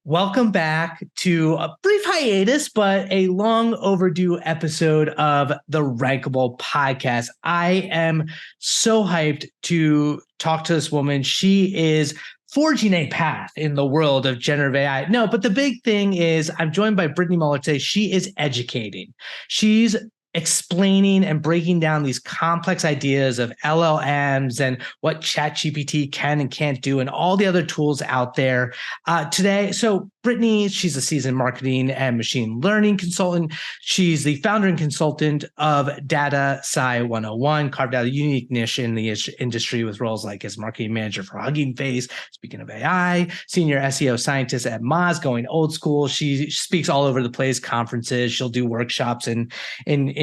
Welcome back to a brief hiatus, but a long overdue episode of the Rankable podcast. I am so hyped to talk to this woman. She is forging a path in the world of generative AI. No, but the big thing is I'm joined by Britney Muller today. She is educating. She's explaining and breaking down these complex ideas of LLMs and what ChatGPT can and can't do and all the other tools out there today. So Britney, she's a seasoned marketing and machine learning consultant. She's the founder and consultant of Data Sci 101, carved out a unique niche in the industry with roles like as marketing manager for Hugging Face, speaking of AI, senior SEO scientist at Moz, going old school. She speaks all over the place, conferences. She'll do workshops in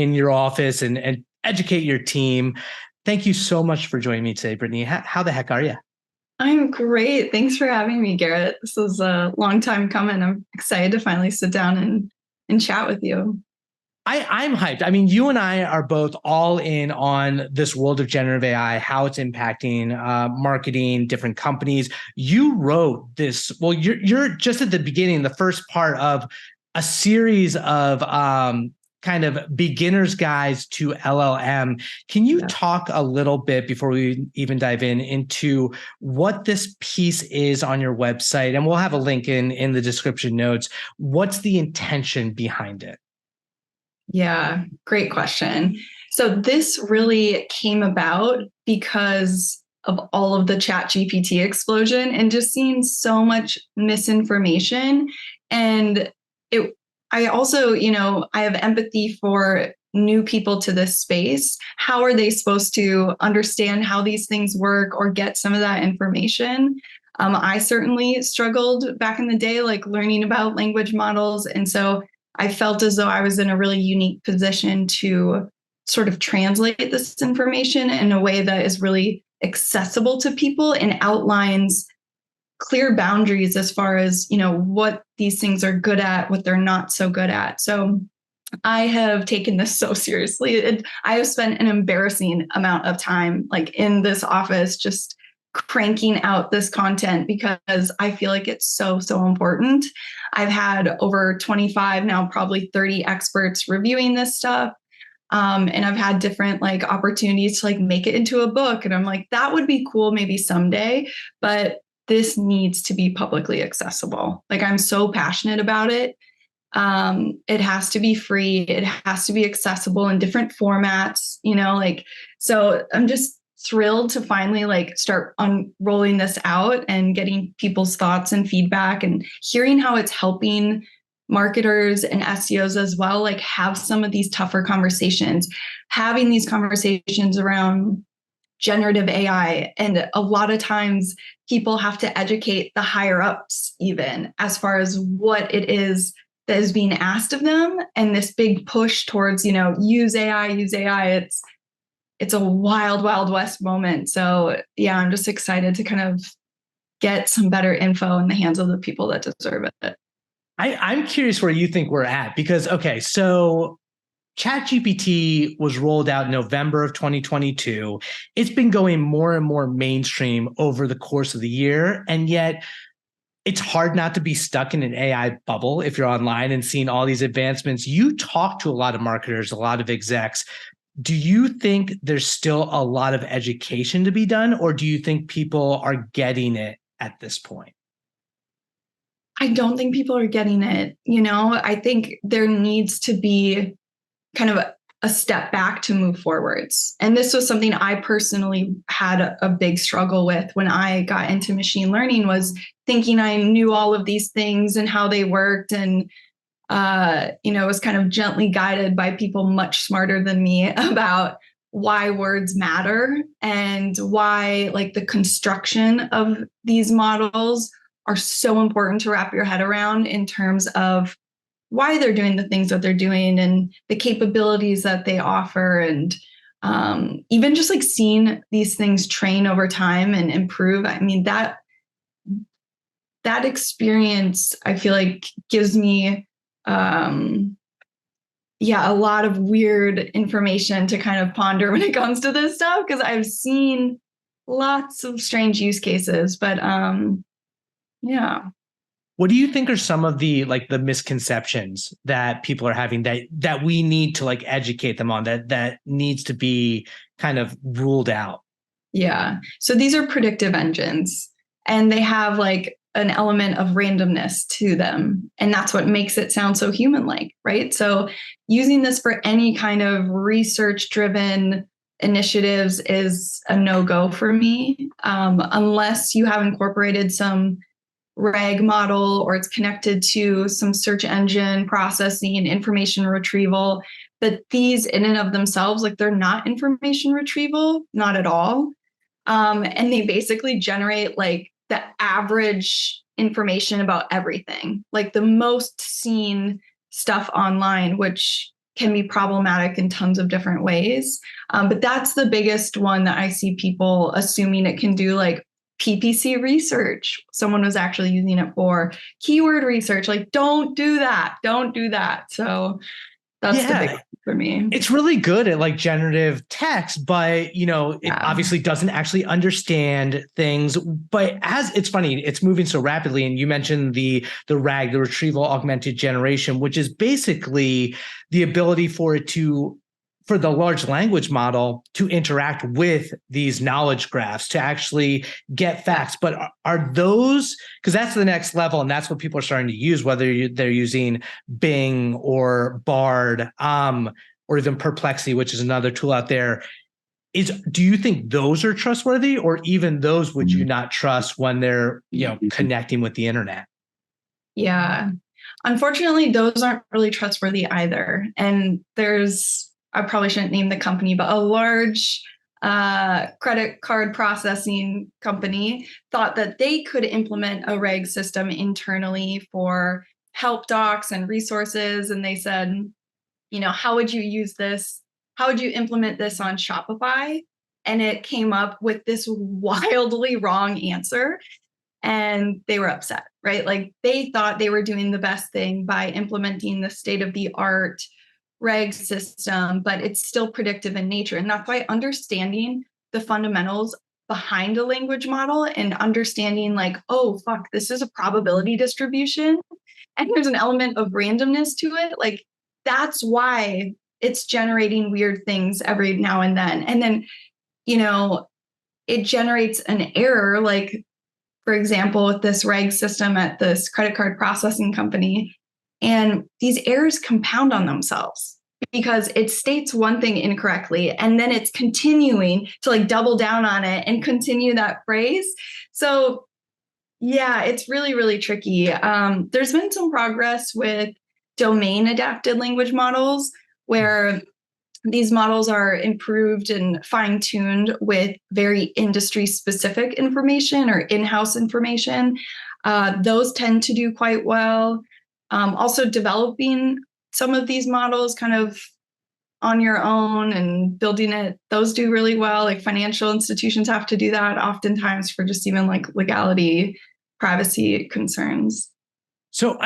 your office and educate your team. Thank you so much for joining me today, Britney. How the heck are you? I'm great. Thanks for having me, Garrett. This is a long time coming. I'm excited to finally sit down and chat with you. I'm hyped. I mean, you and I are both all in on this world of generative AI, how it's impacting marketing, different companies. You wrote this. Well, you're just at the beginning, the first part of a series of kind of beginner's guides to LLM. Can you talk a little bit before we even dive into what this piece is on your website? And we'll have a link in the description notes. What's the intention behind it? Yeah, great question. So this really came about because of all of the chat GPT explosion and just seeing so much misinformation. And I also, I have empathy for new people to this space. How are they supposed to understand how these things work or get some of that information? I certainly struggled back in the day, like learning about language models. And so I felt as though I was in a really unique position to sort of translate this information in a way that is really accessible to people and outlines clear boundaries as far as, what these things are good at, what they're not so good at. So I have taken this so seriously. I have spent an embarrassing amount of time like in this office just cranking out this content because I feel like it's so, so important. I've had over 25, now probably 30 experts reviewing this stuff. And I've had different like opportunities to like make it into a book. And I'm like, that would be cool maybe someday, but this needs to be publicly accessible. Like I'm so passionate about it. It has to be free. It has to be accessible in different formats, so I'm just thrilled to finally like start unrolling this out and getting people's thoughts and feedback and hearing how it's helping marketers and SEOs as well, like have some of these tougher conversations, having these conversations around generative AI. And a lot of times people have to educate the higher ups even as far as what it is that is being asked of them. And this big push towards, use AI, use AI. It's a wild, wild west moment. So yeah, I'm just excited to kind of get some better info in the hands of the people that deserve it. I'm curious where you think we're at because, okay, so ChatGPT was rolled out in November of 2022. It's been going more and more mainstream over the course of the year. And yet it's hard not to be stuck in an AI bubble if you're online and seeing all these advancements. You talk to a lot of marketers, a lot of execs. Do you think there's still a lot of education to be done, or do you think people are getting it at this point? I don't think people are getting it. I think there needs to be kind of a step back to move forwards. And this was something I personally had a big struggle with when I got into machine learning, was thinking I knew all of these things and how they worked. And was kind of gently guided by people much smarter than me about why words matter and why like the construction of these models are so important to wrap your head around in terms of why they're doing the things that they're doing and the capabilities that they offer. And even just like seeing these things train over time and improve. I mean, that experience, I feel like gives me a lot of weird information to kind of ponder when it comes to this stuff, because I've seen lots of strange use cases, but yeah. What do you think are some of the like the misconceptions that people are having that we need to like educate them on, that needs to be kind of ruled out? Yeah. So these are predictive engines, and they have like an element of randomness to them. And that's what makes it sound so human like, right? So using this for any kind of research driven initiatives is a no go for me, unless you have incorporated some RAG model or it's connected to some search engine processing, information retrieval. But these, in and of themselves, like they're not information retrieval, not at all. And they basically generate like the average information about everything, like the most seen stuff online, which can be problematic in tons of different ways. But that's the biggest one that I see people assuming it can do, like PPC research. Someone was actually using it for keyword research. Like, don't do that. Don't do that. So that's the big one for me. It's really good at like generative text, but it obviously doesn't actually understand things. But as it's funny, it's moving so rapidly. And you mentioned the RAG, the retrieval augmented generation, which is basically the ability for the large language model to interact with these knowledge graphs to actually get facts. But are those, because that's the next level, and that's what people are starting to use, whether they're using Bing or Bard, or even Perplexity, which is another tool out there. Do you think those are trustworthy, or even those would you not trust when they're connecting with the internet? Yeah. Unfortunately, those aren't really trustworthy either. And I probably shouldn't name the company, but a large credit card processing company thought that they could implement a RAG system internally for help docs and resources. And they said, how would you use this? How would you implement this on Shopify? And it came up with this wildly wrong answer. And they were upset, right? Like they thought they were doing the best thing by implementing the state of the art RAG system, but it's still predictive in nature. And that's why understanding the fundamentals behind a language model and understanding like, oh, fuck, this is a probability distribution and there's an element of randomness to it. Like that's why it's generating weird things every now and then. And then, it generates an error. Like, for example, with this RAG system at this credit card processing company, and these errors compound on themselves because it states one thing incorrectly and then it's continuing to like double down on it and continue that phrase. So yeah, it's really, really tricky. There's been some progress with domain adapted language models where these models are improved and fine-tuned with very industry-specific information or in-house information. Those tend to do quite well. Also, developing some of these models kind of on your own and building it, those do really well. Like financial institutions have to do that oftentimes for just even like legality, privacy concerns. So,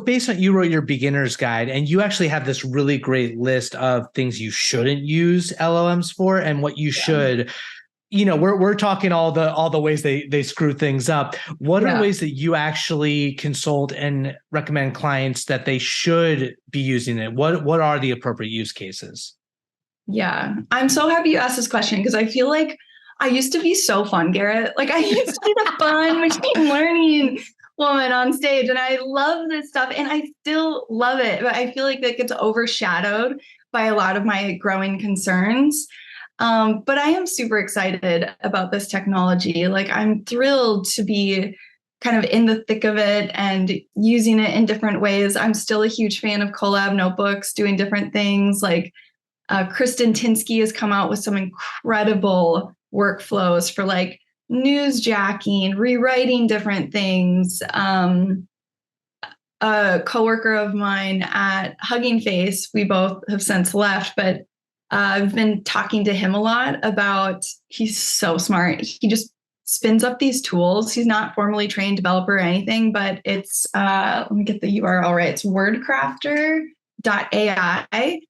based on, you wrote your beginner's guide and you actually have this really great list of things you shouldn't use LLMs for and what you should, we're talking all the ways they screw things up. What are ways that you actually consult and recommend clients that they should be using it? What are the appropriate use cases? Yeah, I'm so happy you asked this question because I feel like I used to be so fun, Garrett. Like I used to be the fun machine learning woman on stage, and I love this stuff, and I still love it. But I feel like that gets overshadowed by a lot of my growing concerns. But I am super excited about this technology. Like I'm thrilled to be kind of in the thick of it and using it in different ways. I'm still a huge fan of collab notebooks, doing different things. Like Kristen Tinsky has come out with some incredible workflows for like newsjacking, rewriting different things. A coworker of mine at Hugging Face, we both have since left, but I've been talking to him a lot about, he's so smart. He just spins up these tools. He's not formally trained developer or anything, but it's, let me get the URL right. It's wordcrafter.ai.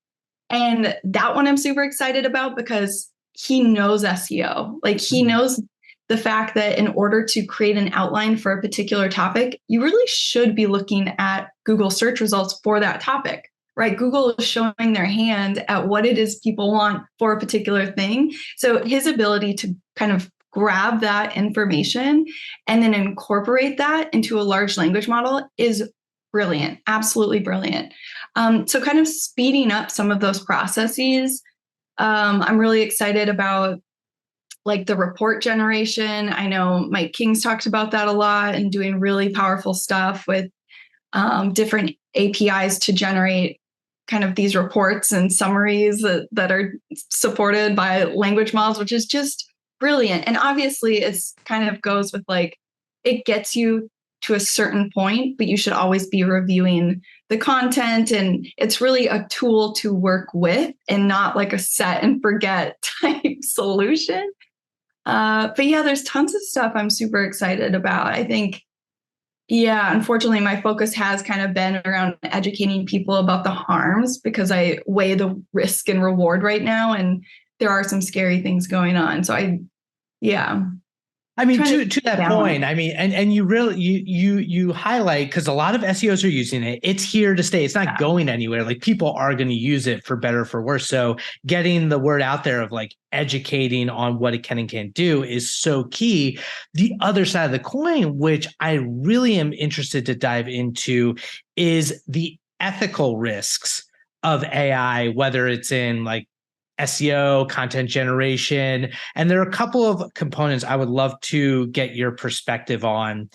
And that one I'm super excited about because he knows SEO. Like he knows the fact that in order to create an outline for a particular topic, you really should be looking at Google search results for that topic, right? Google is showing their hand at what it is people want for a particular thing. So his ability to kind of grab that information and then incorporate that into a large language model is brilliant, absolutely brilliant. So kind of speeding up some of those processes. I'm really excited about like the report generation. I know Mike King's talked about that a lot and doing really powerful stuff with different APIs to generate kind of these reports and summaries that are supported by language models, which is just brilliant. And obviously it's kind of goes with like, it gets you to a certain point, but you should always be reviewing the content. And it's really a tool to work with and not like a set and forget type solution. But yeah, there's tons of stuff I'm super excited about. I think, yeah, unfortunately, my focus has kind of been around educating people about the harms because I weigh the risk and reward right now. And there are some scary things going on. So yeah. I mean, to that point, I mean, and you really you highlight, because a lot of SEOs are using it. It's here to stay. It's not going anywhere. Like people are going to use it for better or for worse. So getting the word out there of like educating on what it can and can't do is so key. The other side of the coin, which I really am interested to dive into, is the ethical risks of AI, whether it's in like SEO, content generation. And there are a couple of components I would love to get your perspective on.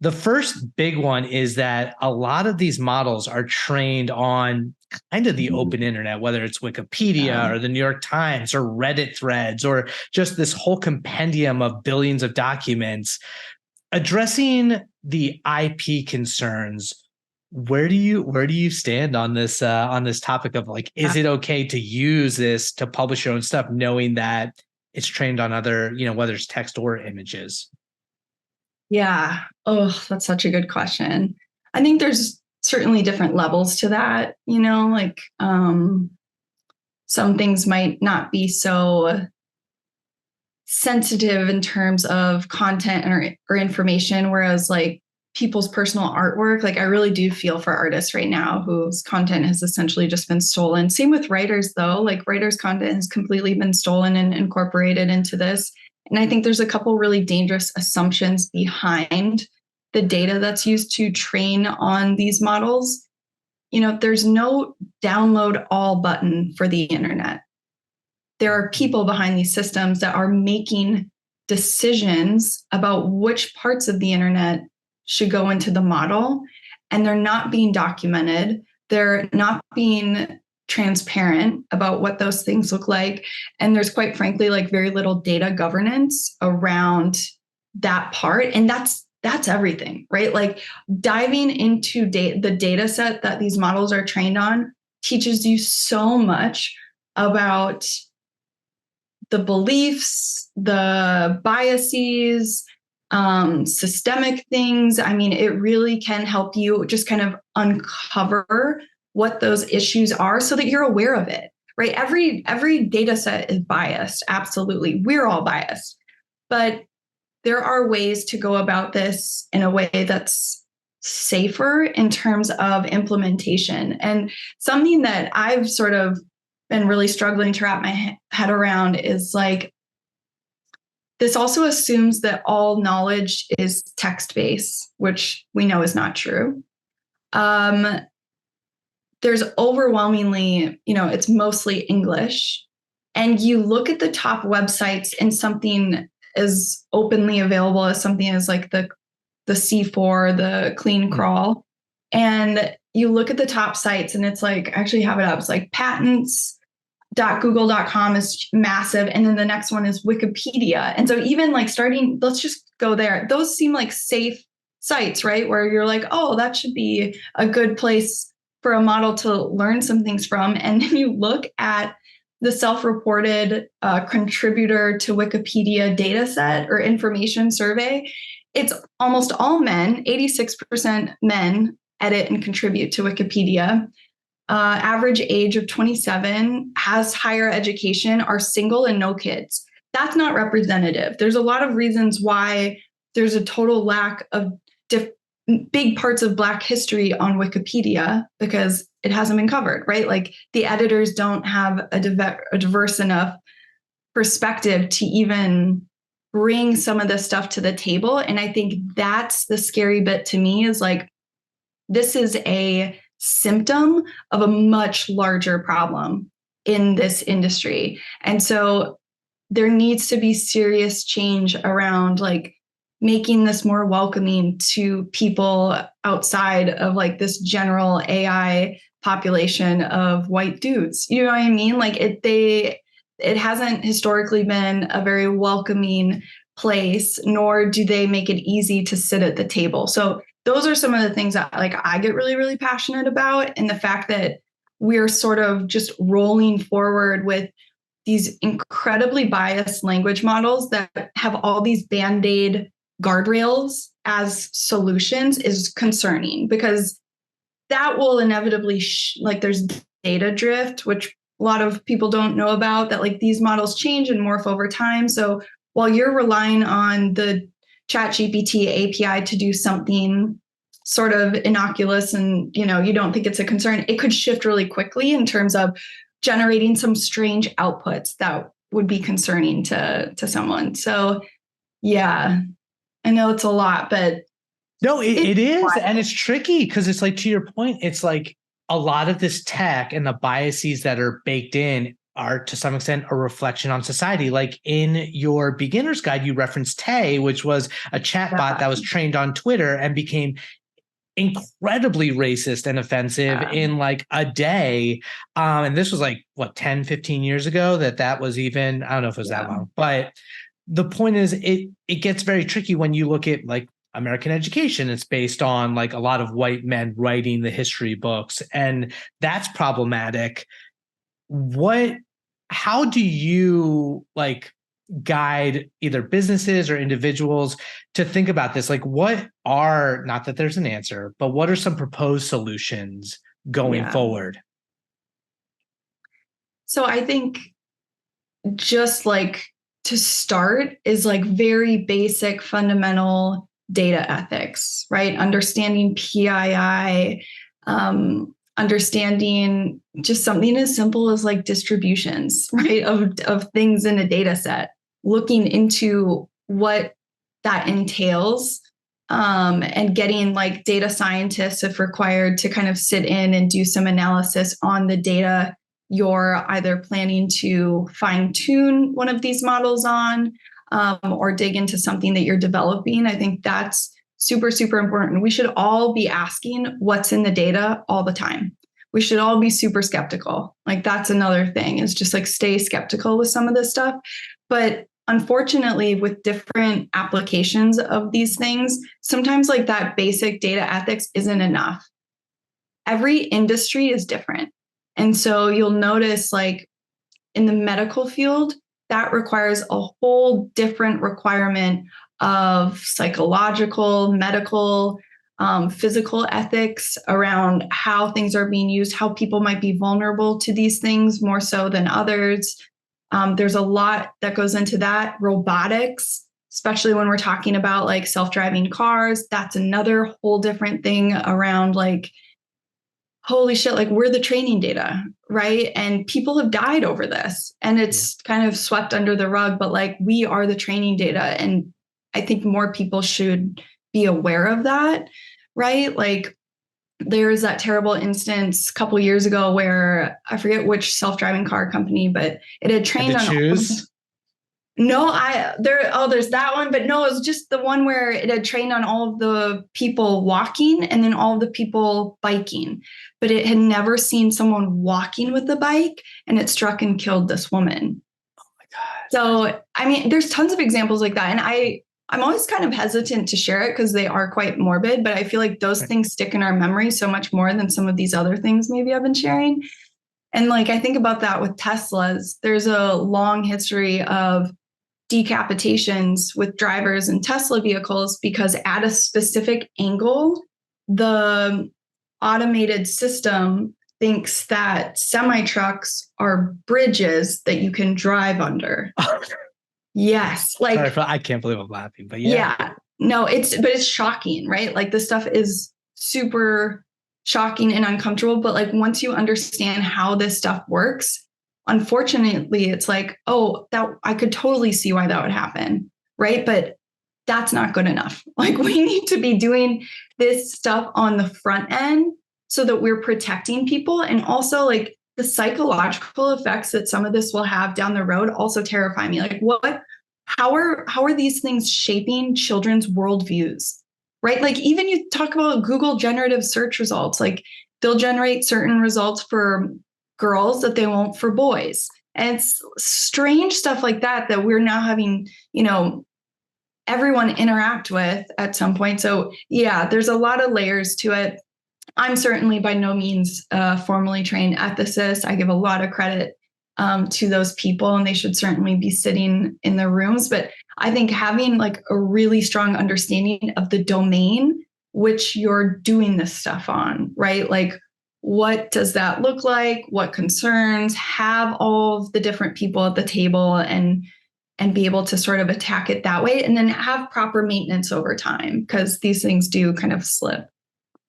The first big one is that a lot of these models are trained on kind of the open internet, whether it's Wikipedia or the New York Times or Reddit threads or just this whole compendium of billions of documents. Addressing the IP concerns, where do you stand on this topic of like, is it okay to use this to publish your own stuff, knowing that it's trained on other, whether it's text or images? Yeah. Oh, that's such a good question. I think there's certainly different levels to that, like some things might not be so sensitive in terms of content or information, whereas like people's personal artwork, like I really do feel for artists right now whose content has essentially just been stolen. Same with writers though, like writers' content has completely been stolen and incorporated into this. And I think there's a couple really dangerous assumptions behind the data that's used to train on these models. There's no download all button for the internet. There are people behind these systems that are making decisions about which parts of the internet should go into the model, and they're not being documented. They're not being transparent about what those things look like. And there's quite frankly, like very little data governance around that part. And that's everything, right? Like diving into the data set that these models are trained on teaches you so much about the beliefs, the biases, systemic things. I mean, it really can help you just kind of uncover what those issues are so that you're aware of it, right? Every data set is biased. Absolutely. We're all biased. But there are ways to go about this in a way that's safer in terms of implementation. And something that I've sort of been really struggling to wrap my head around is like, this also assumes that all knowledge is text-based, which we know is not true. There's overwhelmingly, it's mostly English. And you look at the top websites and something as openly available as something as like the C4, the clean crawl. And you look at the top sites and it's like, I actually have it up. It's like patents.google.com is massive. And then the next one is Wikipedia. And so even like let's just go there. Those seem like safe sites, right? Where you're like, oh, that should be a good place for a model to learn some things from. And then you look at the self-reported contributor to Wikipedia data set or information survey. It's almost all men, 86% men edit and contribute to Wikipedia. Average age of 27, has higher education, are single and no kids. that's not representative. There's a lot of reasons why there's a total lack of big parts of Black history on Wikipedia because it hasn't been covered, right? Like the editors don't have a diverse enough perspective to even bring some of this stuff to the table. And I think that's the scary bit to me is like, this is a symptom of a much larger problem in this industry. And so there needs to be serious change around like making this more welcoming to people outside of like this general AI population of white dudes. You know what I mean? Like it hasn't historically been a very welcoming place, nor do they make it easy to sit at the table. So those are some of the things that like I get really, really passionate about. And the fact that we're sort of just rolling forward with these incredibly biased language models that have all these band-aid guardrails as solutions is concerning, because that will inevitably like there's data drift, which a lot of people don't know about, that like these models change and morph over time. So while you're relying on the ChatGPT API to do something sort of innocuous and you don't think it's a concern, it could shift really quickly in terms of generating some strange outputs that would be concerning to someone. So yeah, I know it's a lot, but no, it is. Wild. And it's tricky because it's like, to your point, it's like a lot of this tech and the biases that are baked in are to some extent a reflection on society. Like in your beginner's guide, you referenced Tay, which was a chatbot that was trained on Twitter and became incredibly racist and offensive in like a day. And this was like, what, 10, 15 years ago that was even, I don't know if it was that long, but the point is it gets very tricky when you look at like American education. It's based on like a lot of white men writing the history books, and that's problematic. How do you like guide either businesses or individuals to think about this? Like not that there's an answer, but what are some proposed solutions going forward? So I think just like to start is like very basic fundamental data ethics, right? Understanding PII, understanding just something as simple as like distributions, right? Of things in a data set, looking into what that entails, and getting like data scientists, if required, to kind of sit in and do some analysis on the data you're either planning to fine tune one of these models on, or dig into something that you're developing. I think that's super, super important. We should all be asking what's in the data all the time. We should all be super skeptical. Like that's another thing, is just like stay skeptical with some of this stuff. But unfortunately, with different applications of these things, sometimes like that basic data ethics isn't enough. Every industry is different. And so you'll notice like in the medical field, that requires a whole different requirement of psychological, medical, physical ethics around how things are being used, how people might be vulnerable to these things more so than others. There's a lot that goes into that. Robotics, especially when we're talking about like self-driving cars, that's another whole different thing around like, holy shit, like we're the training data, right? And people have died over this and it's kind of swept under the rug, but like we are the training data. And I think more people should be aware of that, right? Like there's that terrible instance a couple of years ago where I forget which self-driving car company, but it had trained on choose. There's that one, but no, it was just the one where it had trained on all of the people walking and then all of the people biking, but it had never seen someone walking with the bike, and it struck and killed this woman. Oh my God. So, I mean, there's tons of examples like that. And I'm always kind of hesitant to share it because they are quite morbid, but I feel like those things stick in our memory so much more than some of these other things maybe I've been sharing. And like, I think about that with Teslas. There's a long history of decapitations with drivers in Tesla vehicles because at a specific angle, the automated system thinks that semi trucks are bridges that you can drive under. Yes. I can't believe I'm laughing, but yeah. Yeah. No, it's shocking, right? Like this stuff is super shocking and uncomfortable. But like once you understand how this stuff works, unfortunately, it's like, oh, that I could totally see why that would happen. Right. But that's not good enough. Like we need to be doing this stuff on the front end so that we're protecting people. And also like the psychological effects that some of this will have down the road also terrify me. Like how are these things shaping children's worldviews? Right? Like even you talk about Google generative search results, like they'll generate certain results for girls that they won't for boys. And it's strange stuff like that that we're now having, everyone interact with at some point. So yeah, there's a lot of layers to it. I'm certainly by no means a formally trained ethicist. I give a lot of credit to those people, and they should certainly be sitting in the rooms. But I think having like a really strong understanding of the domain which you're doing this stuff on, right? Like, what does that look like? What concerns? Have all of the different people at the table and be able to sort of attack it that way, and then have proper maintenance over time, because these things do kind of slip.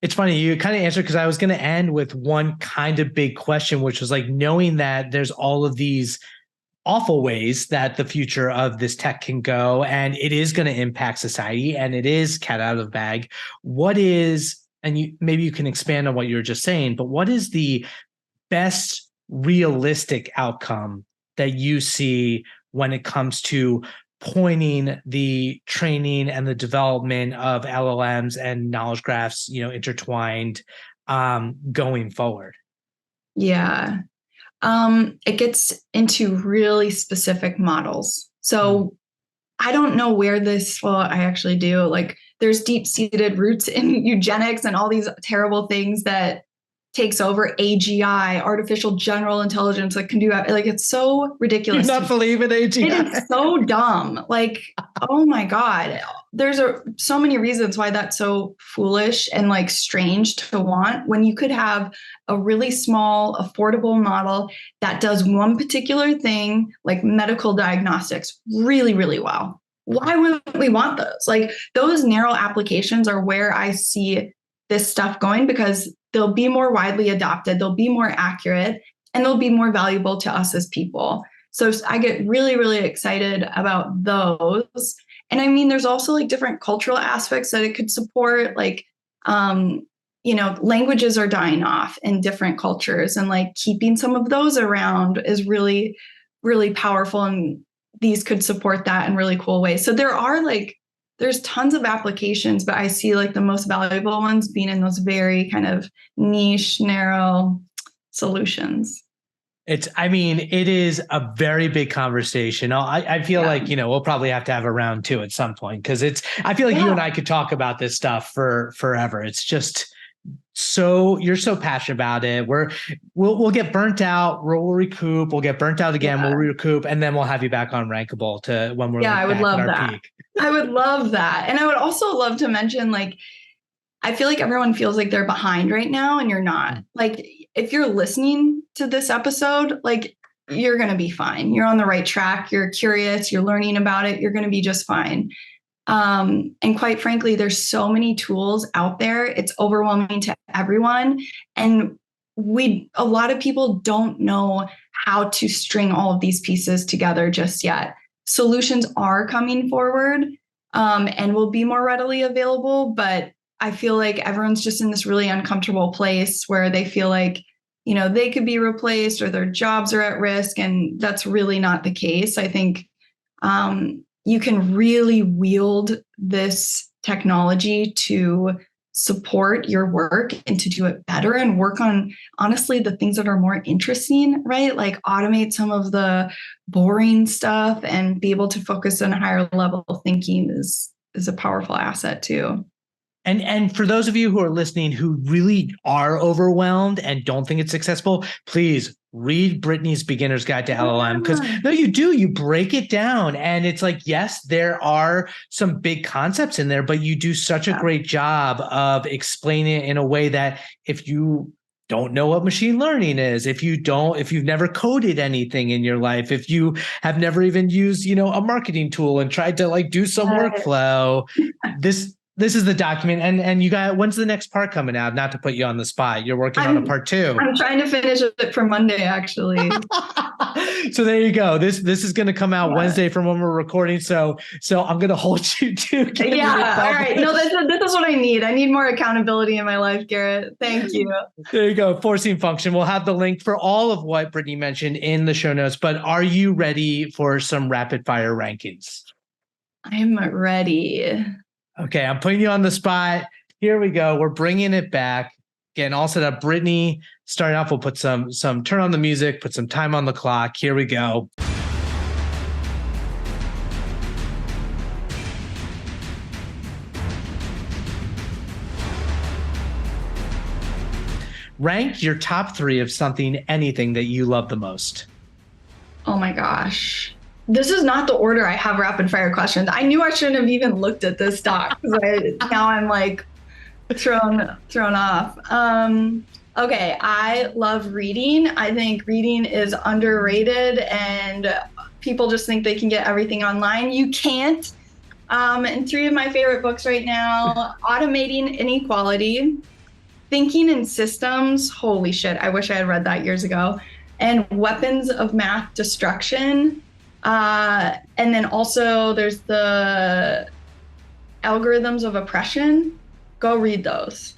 It's funny, you kind of answered, because I was going to end with one kind of big question, which was like, knowing that there's all of these awful ways that the future of this tech can go, and it is going to impact society, and it is cat out of the bag. What is, and maybe you can expand on what you were just saying, but what is the best realistic outcome that you see when it comes to pointing the training and the development of LLMs and knowledge graphs, intertwined, going forward? Yeah. It gets into really specific models. So I don't know where well, I actually do. Like there's deep-seated roots in eugenics and all these terrible things that takes over AGI, artificial general intelligence, that can do that. Like it's so ridiculous. Do not believe in AGI. It is so dumb. Like, oh my God. There's so many reasons why that's so foolish and like strange to want, when you could have a really small, affordable model that does one particular thing, like medical diagnostics, really, really well. Why wouldn't we want those? Like those narrow applications are where I see this stuff going, because they'll be more widely adopted, they'll be more accurate, and they'll be more valuable to us as people. So I get really, really excited about those. And I mean, there's also like different cultural aspects that it could support. Like, languages are dying off in different cultures, and like keeping some of those around is really, really powerful. And these could support that in really cool ways. So there's tons of applications, but I see like the most valuable ones being in those very kind of niche, narrow solutions. It is a very big conversation. I feel like, we'll probably have to have a round two at some point, because I feel like you and I could talk about this stuff for forever. It's just you're so passionate about it. We'll get burnt out. We'll recoup. We'll get burnt out again. We'll recoup. And then we'll have you back on Rankable when we're I would love that. Peak. I would love that. And I would also love to mention, like, I feel like everyone feels like they're behind right now, and you're not. Like, if you're listening to this episode, like, you're going to be fine. You're on the right track. You're curious. You're learning about it. You're going to be just fine. And quite frankly, there's so many tools out there. It's overwhelming to everyone. And a lot of people don't know how to string all of these pieces together just yet. Solutions are coming forward, and will be more readily available, but I feel like everyone's just in this really uncomfortable place where they feel like, they could be replaced or their jobs are at risk. And that's really not the case. I think you can really wield this technology to support your work and to do it better, and work on, honestly, the things that are more interesting, right? Like automate some of the boring stuff and be able to focus on higher level thinking is a powerful asset too. And for those of you who are listening who really are overwhelmed and don't think it's accessible, please read Brittany's Beginner's Guide to LLM, because no, you break it down, and it's like, yes, there are some big concepts in there, but you do such a great job of explaining it in a way that if you don't know what machine learning is, if you've never coded anything in your life, if you have never even used, a marketing tool and tried to like do some workflow, this is the document. And you got, when's the next part coming out? Not to put you on the spot. You're working on a part 2. I'm trying to finish it for Monday, actually. So there you go. This is going to come out Wednesday from when we're recording. So I'm going to hold you to. All right. No, this is what I need. I need more accountability in my life, Garrett. Thank you. There you go. Forcing function. We'll have the link for all of what Britney mentioned in the show notes. But are you ready for some rapid fire rankings? I'm ready. Okay, I'm putting you on the spot. Here we go. We're bringing it back. Getting all set up. Britney, starting off, we'll put some turn on the music, put some time on the clock. Here we go. Rank your top 3 of something, anything that you love the most. Oh my gosh. This is not the order I have rapid fire questions. I knew I shouldn't have even looked at this doc. Now I'm like thrown off. Okay, I love reading. I think reading is underrated and people just think they can get everything online. You can't. And 3 of my favorite books right now, Automating Inequality, Thinking in Systems. Holy shit, I wish I had read that years ago. And Weapons of Math Destruction. And then also there's the Algorithms of Oppression. Go read those.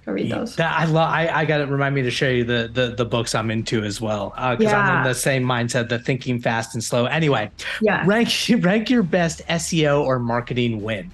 I got to remind me to show you the books I'm into as well. Because I'm in the same mindset, the thinking fast and slow. Anyway, rank your best SEO or marketing win.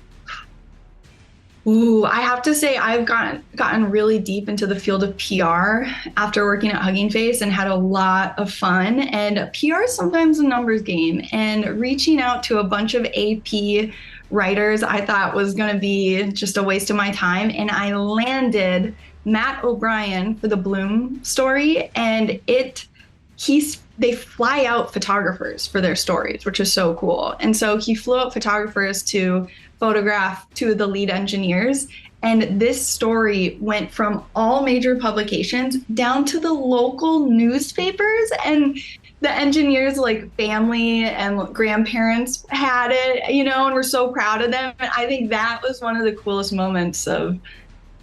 Ooh, I have to say I've gotten really deep into the field of PR after working at Hugging Face and had a lot of fun. And PR is sometimes a numbers game. And reaching out to a bunch of AP writers I thought was going to be just a waste of my time. And I landed Matt O'Brien for the Bloom story. And they fly out photographers for their stories, which is so cool. And so he flew out photographers to photograph 2 of the lead engineers. And this story went from all major publications down to the local newspapers. And the engineers, like family and grandparents, had it, and we're so proud of them. And I think that was one of the coolest moments of,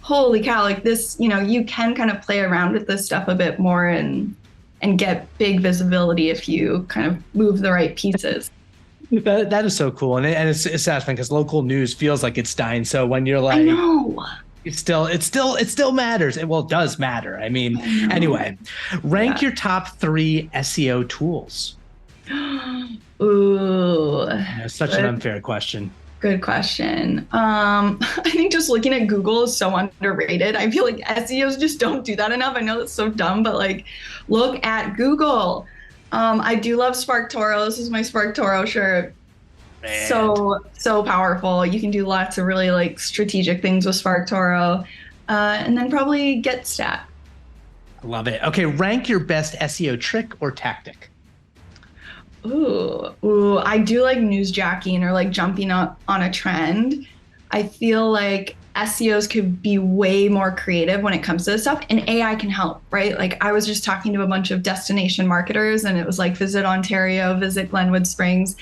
holy cow, like this, you can kind of play around with this stuff a bit more and get big visibility if you kind of move the right pieces. That is so cool. And it's satisfying because local news feels like it's dying. So when you're like, I know. It still matters. It does matter. I mean, anyway, rank your top 3 SEO tools. Ooh. That's such an unfair question. Good question. I think just looking at Google is so underrated. I feel like SEOs just don't do that enough. I know that's so dumb, but like, look at Google. I do love SparkToro. This is my SparkToro shirt. Man. So powerful. You can do lots of really like strategic things with SparkToro. And then probably GetStat. I love it. Okay, rank your best SEO trick or tactic. Ooh, I do like newsjacking or like jumping up on a trend. I feel like SEOs could be way more creative when it comes to this stuff, and AI can help, right? Like I was just talking to a bunch of destination marketers and it was like visit Ontario, visit Glenwood Springs.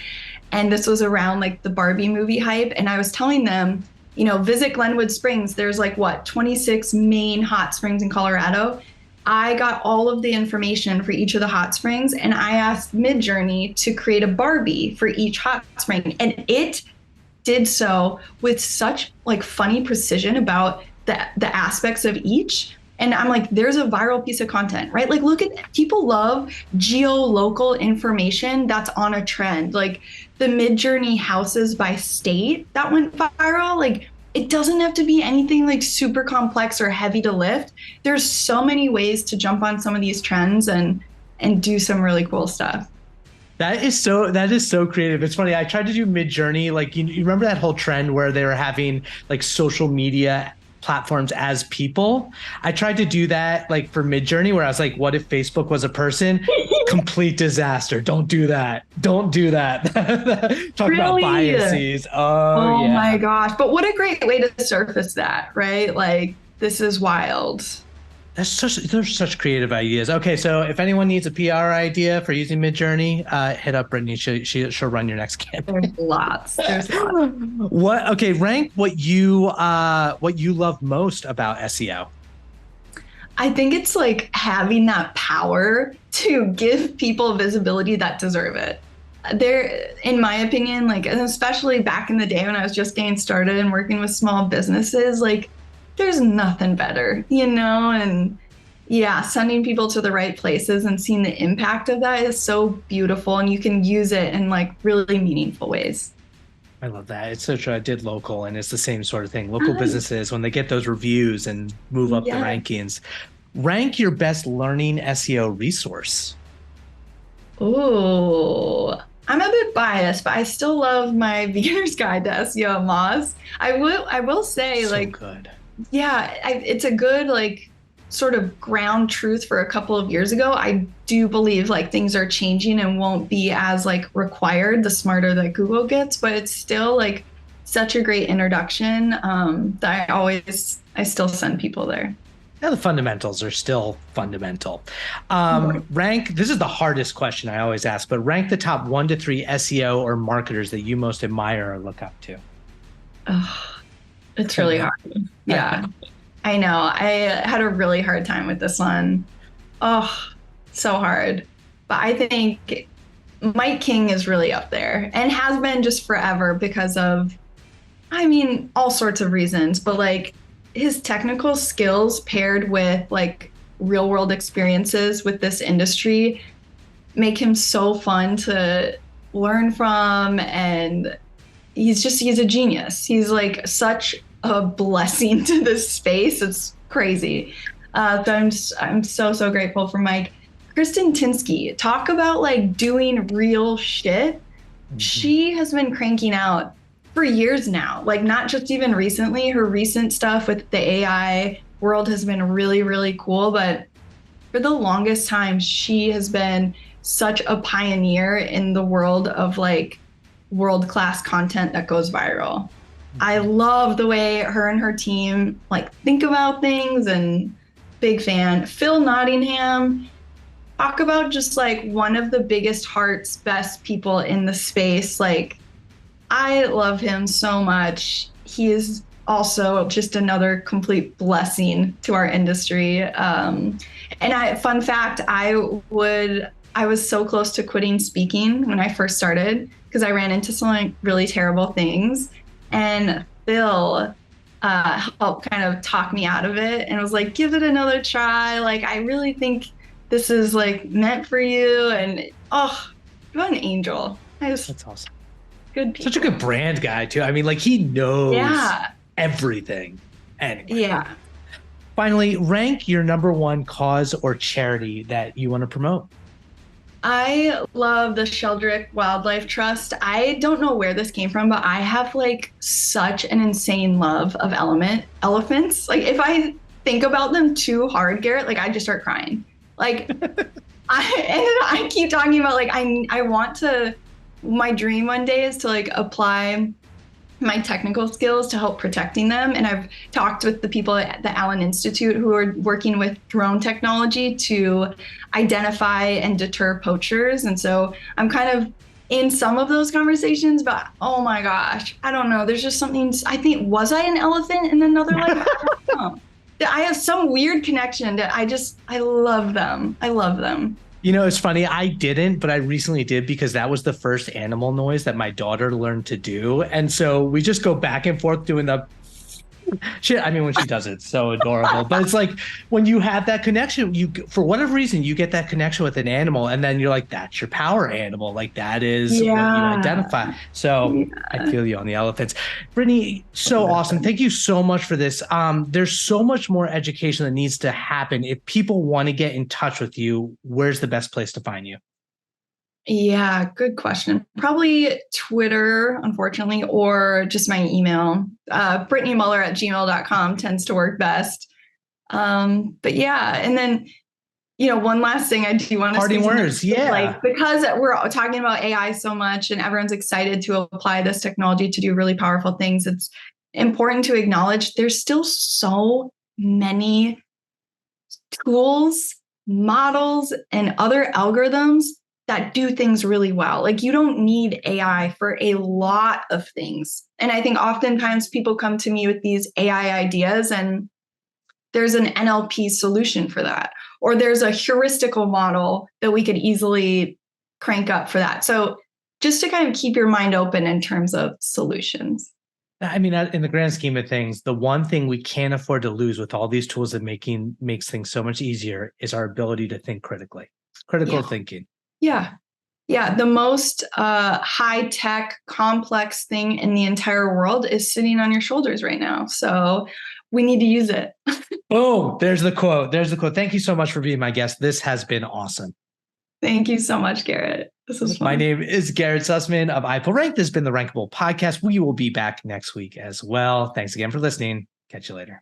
And this was around like the Barbie movie hype. And I was telling them, visit Glenwood Springs. There's like 26 main hot springs in Colorado. I got all of the information for each of the hot springs and I asked Midjourney to create a Barbie for each hot spring. And it did so with such like funny precision about the aspects of each. And I'm like, there's a viral piece of content, right? Like, look at, people love geo-local information that's on a trend. Like the Midjourney houses by state that went viral. Like, it doesn't have to be anything like super complex or heavy to lift. There's so many ways to jump on some of these trends and do some really cool stuff. That is so creative. It's funny. I tried to do Midjourney. Like, you remember that whole trend where they were having like social media platforms as people? I tried to do that like for Midjourney, where I was like, what if Facebook was a person? Complete disaster. Don't do that. Talk about biases. Oh yeah. My gosh. But what a great way to surface that, right? Like, this is wild. There's such creative ideas. Okay, so if anyone needs a PR idea for using Midjourney, hit up Brittany. She'll run your next campaign. There's lots. There's lots. What? Okay, rank what you love most about SEO. I think it's like having that power to give people visibility that deserve it. There, in my opinion, like, and especially back in the day when I was just getting started and working with small businesses, like, there's nothing better, And yeah, sending people to the right places and seeing the impact of that is so beautiful, and you can use it in like really meaningful ways. I love that. It's such a did local, and it's the same sort of thing. Local businesses, when they get those reviews and move up the Yeah. rankings, rank your best learning SEO resource. Oh, I'm a bit biased, but I still love my beginner's guide to SEO at Moz. I will say, So like, good. yeah, it's a good like sort of ground truth for a couple of years ago. I do believe like things are changing and won't be as like required the smarter that Google gets, but it's still like such a great introduction that I still send people there. Yeah, the fundamentals are still fundamental. Rank, this is the hardest question I always ask, but rank the top 1 to 3 SEO or marketers that you most admire or look up to. Oh, it's really hard. Yeah, I know. I had a really hard time with this one. Oh, so hard. But I think Mike King is really up there and has been just forever because of, I mean, all sorts of reasons, but like his technical skills paired with like real world experiences with this industry make him so fun to learn from. And he's a genius. He's like such a blessing to this space. It's crazy. I'm so grateful for Mike. Kristen Tinsky, talk about like doing real shit. Mm-hmm. She has been cranking out for years now, like not just even recently. Her recent stuff with the AI world has been really, really cool. But for the longest time, she has been such a pioneer in the world of like world-class content that goes viral. Mm-hmm. I love the way her and her team like think about things, and big fan. Phil Nottingham, talk about just like one of the biggest hearts, best people in the space. Like, I love him so much. He is also just another complete blessing to our industry. Fun fact, I was so close to quitting speaking when I first started because I ran into some like really terrible things, and Phil helped kind of talk me out of it and was like, give it another try. Like, I really think this is like meant for you. And oh, what an angel. That's awesome. Good people. Such a good brand guy too. I mean, like he knows everything. Anyway. Yeah. Finally, rank your number 1 cause or charity that you want to promote. I love the Sheldrick Wildlife Trust. I don't know where this came from, but I have like such an insane love of elephants. Like if I think about them too hard, Garrett, like I just start crying. Like I keep talking about like I want to, my dream one day is to like apply my technical skills to help protecting them. And I've talked with the people at the Allen Institute who are working with drone technology to identify and deter poachers. And so I'm kind of in some of those conversations, but oh my gosh, I don't know. There's just something, I think, was I an elephant in another life? I don't know. I have some weird connection that I love them. I love them. You know, it's funny. I didn't, but I recently did because that was the first animal noise that my daughter learned to do. And so we just go back and forth doing the shit. I mean, when she does it, it's so adorable. But it's like when you have that connection, you, for whatever reason, you get that connection with an animal, and then you're like, that's your power animal. Like that is what you identify. So I feel you on the elephants. Britney, so awesome. Thank you so much for this. There's so much more education that needs to happen. If people want to get in touch with you, where's the best place to find you? Yeah, good question. Probably Twitter, unfortunately, or just my email. BritneyMuller@gmail.com tends to work best. But yeah, and then, one last thing I do want to parting words. Yeah. Like, because we're talking about AI so much and everyone's excited to apply this technology to do really powerful things, it's important to acknowledge there's still so many tools, models, and other algorithms that do things really well. Like you don't need AI for a lot of things. And I think oftentimes people come to me with these AI ideas and there's an NLP solution for that, or there's a heuristical model that we could easily crank up for that. So just to kind of keep your mind open in terms of solutions. I mean, in the grand scheme of things, the one thing we can't afford to lose with all these tools that makes things so much easier is our ability to think critically. Critical thinking. Yeah. Yeah. The most high-tech, complex thing in the entire world is sitting on your shoulders right now. So we need to use it. Boom. There's the quote. Thank you so much for being my guest. This has been awesome. Thank you so much, Garrett. This was fun. My name is Garrett Sussman of iPullRank. This has been the Rankable podcast. We will be back next week as well. Thanks again for listening. Catch you later.